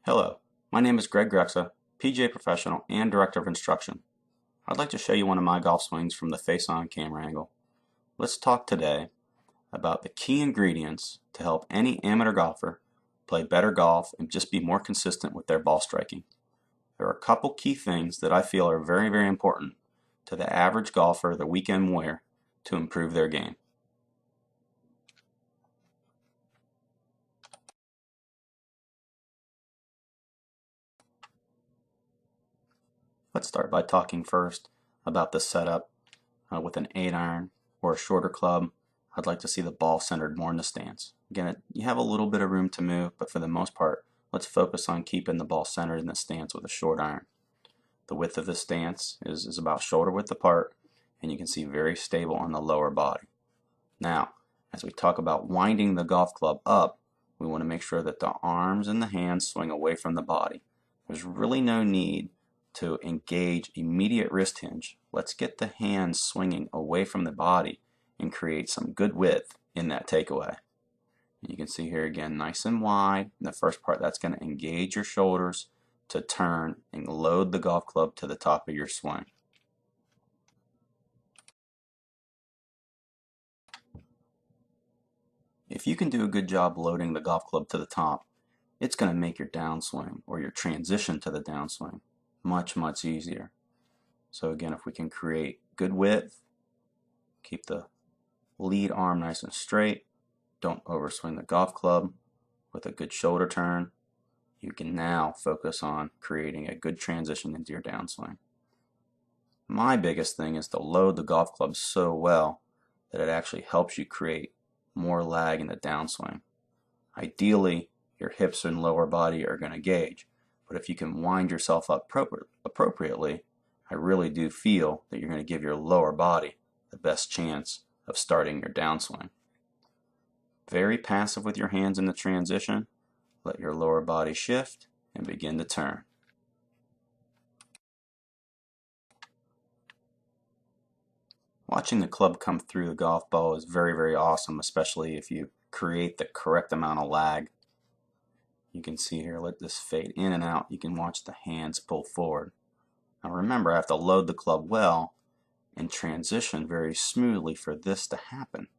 Hello, my name is Greksa, PGA Professional and Director of Instruction. I'd like to show you one of my golf swings from the face-on camera angle. Let's talk today about the key ingredients to help any amateur golfer play better golf and just be more consistent with their ball striking. There are a couple key things that I feel are very, very important to the average golfer, the weekend warrior, to improve their game. Let's start by talking first about the setup with an 8-iron or a shorter club. I'd like to see the ball centered more in the stance. Again, you have a little bit of room to move, but for the most part, let's focus on keeping the ball centered in the stance with a short iron. The width of the stance is about shoulder width apart, and you can see very stable on the lower body. Now, as we talk about winding the golf club up, we want to make sure that the arms and the hands swing away from the body. There's really no need to engage immediate wrist hinge. Let's get the hands swinging away from the body and create some good width in that takeaway. You can see here again, nice and wide. In the first part, that's going to engage your shoulders to turn and load the golf club to the top of your swing. If you can do a good job loading the golf club to the top, it's going to make your downswing or your transition to the downswing much, much easier. So again, if we can create good width, keep the lead arm nice and straight, don't overswing the golf club with a good shoulder turn, you can now focus on creating a good transition into your downswing. My biggest thing is to load the golf club so well that it actually helps you create more lag in the downswing. Ideally, your hips and lower body are going to gauge, but if you can wind yourself up appropriately, I really do feel that you're going to give your lower body the best chance of starting your downswing. Very passive with your hands in the transition. Let your lower body shift and begin to turn. Watching the club come through the golf ball is very, very awesome, especially if you create the correct amount of lag. You can see here, let this fade in and out. You can watch the hands pull forward. Now remember, I have to load the club well and transition very smoothly for this to happen.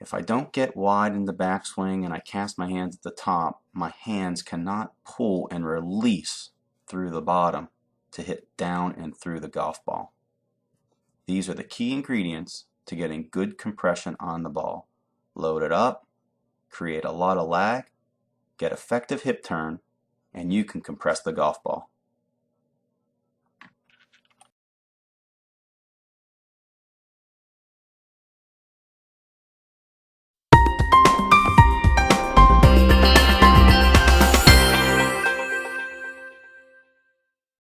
If I don't get wide in the backswing and I cast my hands at the top, my hands cannot pull and release through the bottom to hit down and through the golf ball. These are the key ingredients to getting good compression on the ball. Load it up, create a lot of lag, get effective hip turn, and you can compress the golf ball.